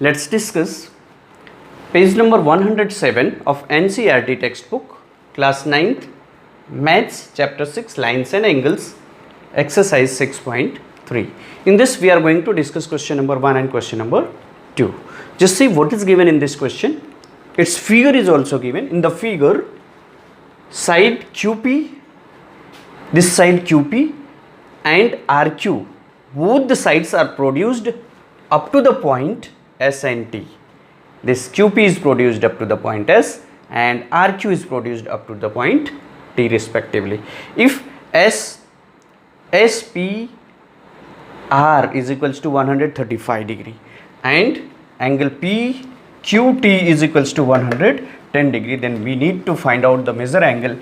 Let's discuss page number 107 of NCERT textbook, class 9th, Maths, chapter 6, lines and angles, exercise 6.3. In this we are going to discuss question number 1 and question number 2. Just see what is given in this question. Its figure is also given. In the figure, side QP, this side QP and RQ, both the sides are produced up to the point S and T. This QP is produced up to the point S and RQ is produced up to the point T respectively. If SPR is equals to 135 degree and angle PQT is equals to 110 degree, then we need to find out the measure angle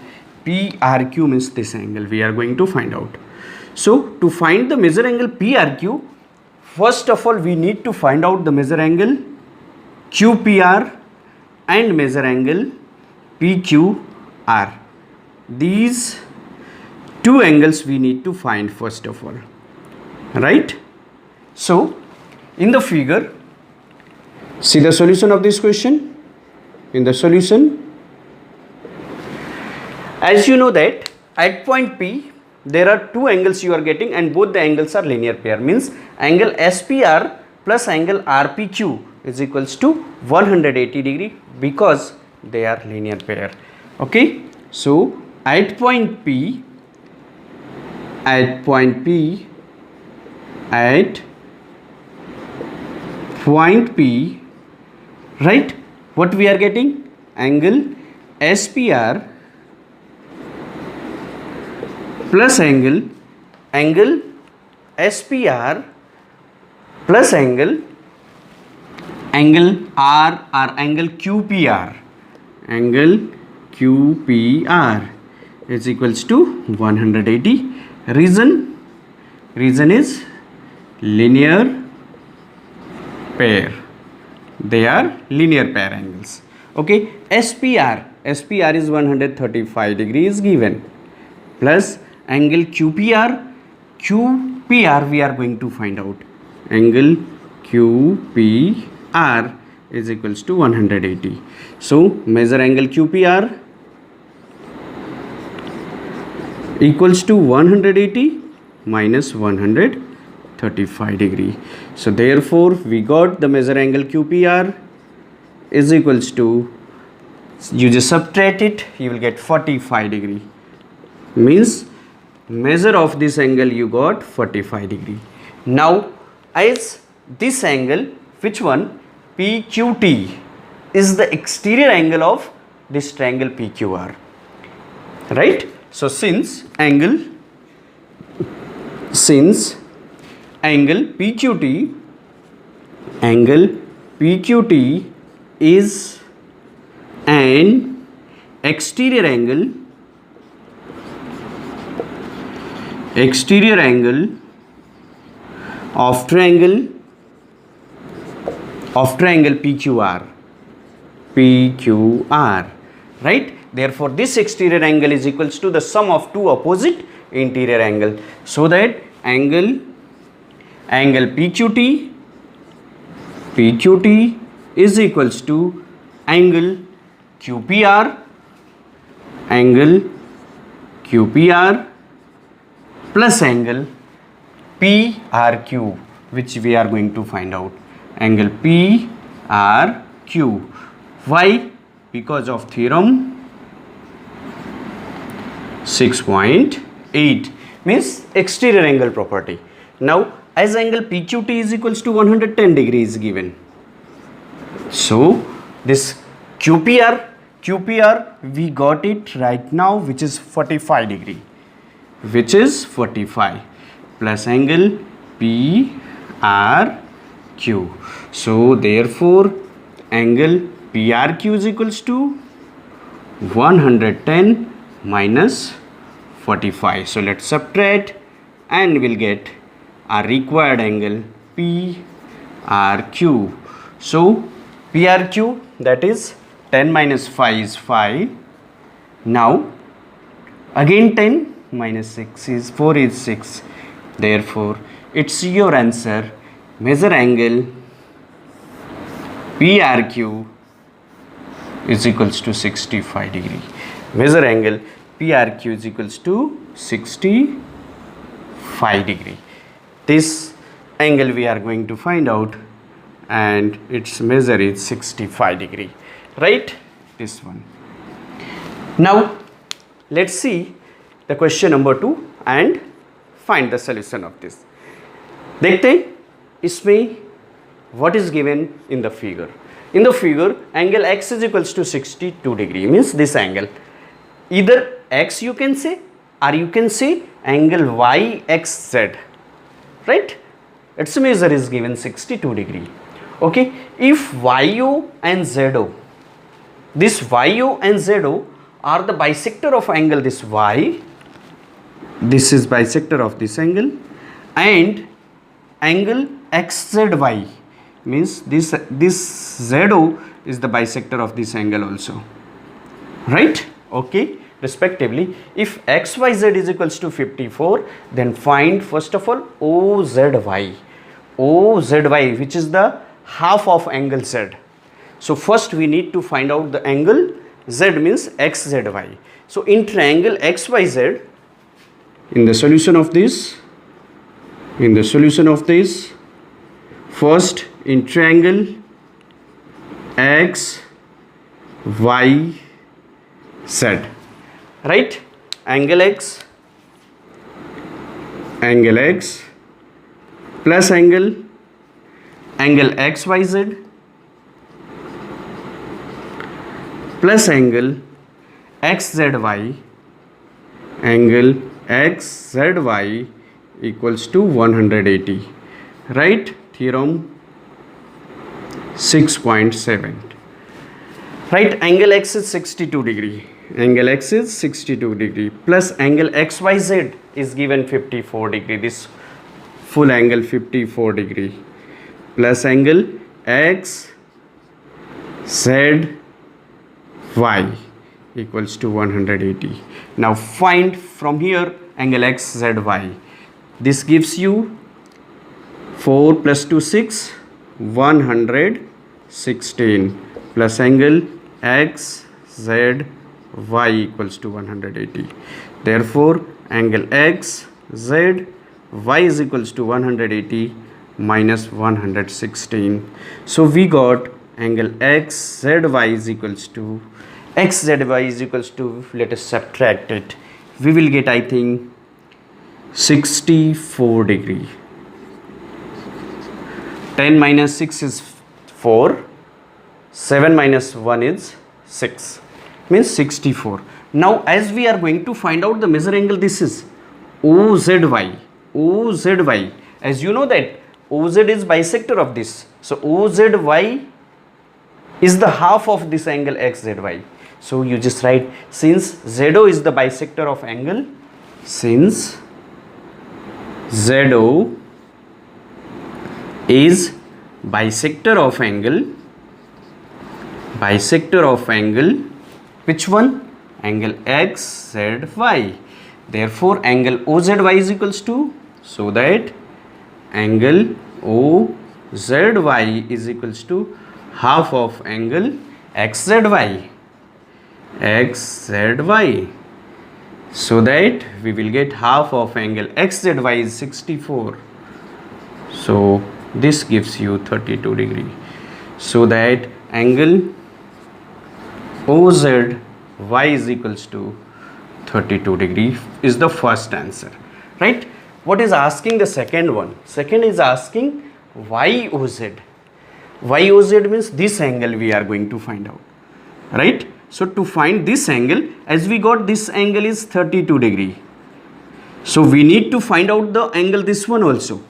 PRQ, means this angle we are going to find out. So to find the measure angle PRQ, first of all we need to find out the measure angle QPR and measure angle PQR. These two angles we need to find first of all, right? So in the figure, see the solution of this question. In the solution, as you know that at point P there are two angles you are getting and both the angles are linear pair, means angle SPR plus angle RPQ is equals to 180 degree because they are linear pair. Okay, so at point P, right, what we are getting? Angle SPR plus angle SPR plus angle R or angle QPR is equals to 180. Reason is linear pair. They are linear pair angles. Okay, SPR is 135 degrees given, plus angle QPR we are going to find out. Angle QPR is equals to 180. So measure angle QPR equals to 180 minus 135 degree. So therefore we got the measure angle QPR is equals to, you just subtract it, you will get 45 degree. Means measure of this angle you got 45 degree. Now as this angle, which one, PQT, is the exterior angle of this triangle PQR, right? So since angle PQT is an exterior angle of triangle PQR, right? Therefore this exterior angle is equals to the sum of two opposite interior angle, so that angle PQT is equals to angle QPR plus angle PRQ, which we are going to find out. Angle PRQ. Why? Because of theorem 6.8, means exterior angle property. Now as angle PQT is equals to 110 degrees given, so this QPR we got it right now, which is 45 degree, plus angle PRQ. So therefore angle PRQ is equals to 110 minus 45. So let's subtract and we'll get our required angle PRQ. So PRQ, that is 10 minus 5 is 5. Now again 10 minus 6 is 4 is 6. Therefore it's your answer. Measure angle PRQ is equals to 65 degree. Measure angle PRQ is equals to 65 degree. This angle we are going to find out, and its measure is 65 degree, right? This one. Now let's see the question number 2 and find the solution of this. देखते हैं इसमें what is given in the figure. In the figure, angle x is equals to 62 degree, means this angle. Either x you can say, or you can say angle yxz, right? Its measure is given 62 degree. Okay, if YO and ZO, this YO and ZO are the bisector of angle this Y, this is bisector of this angle, and angle XZY, means this ZO is the bisector of this angle also, right? Okay, respectively, if XYZ is equals to 54, then find first of all OZY, which is the half of angle Z. So first we need to find out the angle Z, means XZY. So in triangle XYZ, in the solution of this, first in triangle X Y Z, right? Angle X plus angle XYZ plus angle XZY, angle XZY equals to 180, right? Theorem 6.7, right? Angle X is 62 degree, plus angle XYZ is given 54 degree, this full angle 54 degree, plus angle XZY equals to 180. Now find from here angle XZY. This gives you 4 plus 2 6, 116, plus angle XZY equals to 180. Therefore angle XZY is equals to 180 minus 116. So we got angle XZY is equals to, let us subtract it. We will get, I think, 64 degree. 10 minus 6 is 4. 7 minus 1 is 6. Means 64. Now as we are going to find out the measure angle, this is OZY. As you know that OZ is bisector of this. So OZY is the half of this angle XZY. So you just write, since ZO is the bisector of angle, since ZO is bisector of angle, which one? Angle XZY. Therefore angle OZY is equals to, so that angle OZY is equals to half of angle XZY. So that we will get half of angle XZY is 64. So this gives you 32 degree. So that angle OZY is equals to 32 degree is the first answer, right? What is asking the second one? Second is asking YOZ. YOZ means this angle we are going to find out, right? So to find this angle, as we got this angle is 32 degree. So we need to find out the angle this one also,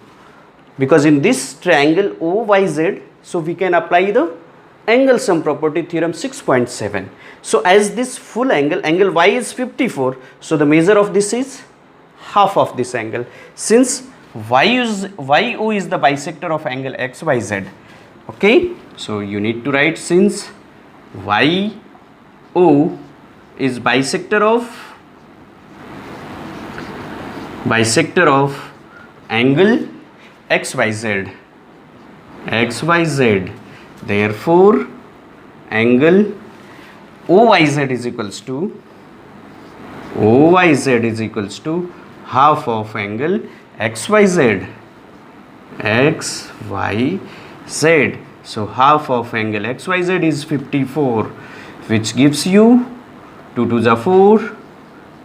because in this triangle OYZ, so we can apply the angle sum property theorem 6.7. So as this full angle Y is 54, so the measure of this is half of this angle. Since YO is the bisector of angle XYZ, okay, so you need to write, since YO is bisector of angle XYZ, Therefore, angle OYZ is equals to half of angle XYZ. So half of angle XYZ is 54, which gives you 2 to the 4,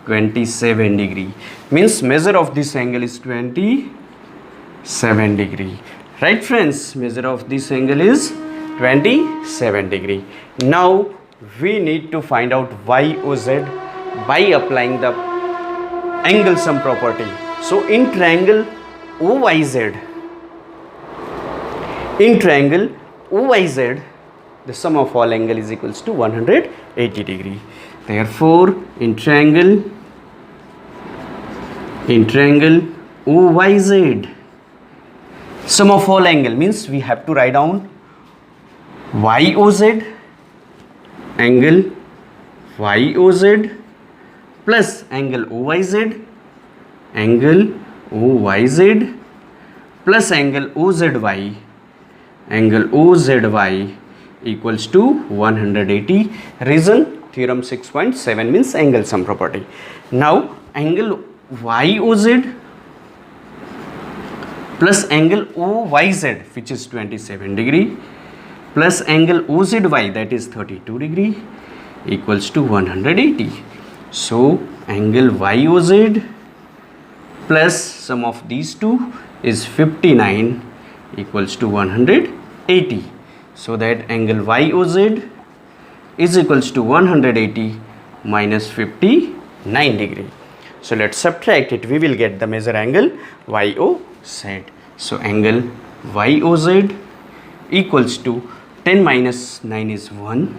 27 degree. Means measure of this angle is 27 degree. Right friends, measure of this angle is 27 degree. Now we need to find out YOZ by applying the angle sum property. So in triangle OYZ, the sum of all angle is equals to 180 degree. Therefore, in triangle OYZ, sum of all angle means we have to write down YOZ, angle YOZ plus angle OYZ plus angle OZY, equals to 180. Reason, theorem 6.7 means angle sum property. Now angle YOZ plus angle OYZ, which is 27 degree, plus angle OZY, that is 32 degree, equals to 180. So angle YOZ plus sum of these two is 59, equals to 180. So that angle YOZ is equals to 180 minus 59 degree. So let's subtract it. We will get the measure angle YOZ. So angle YOZ equals to 10 minus 9 is 1,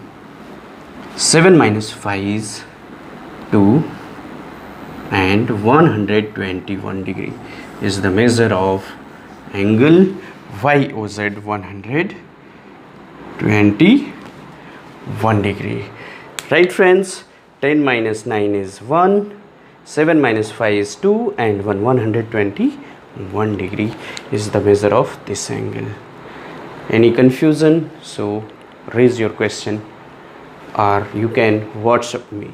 7 minus 5 is 2, and 121 degree is the measure of angle YOZ, 121 degree. Right friends, 10 minus 9 is 1, 7 minus 5 is 2, and 121 degree is the measure of this angle. Any confusion? So raise your question or you can WhatsApp me.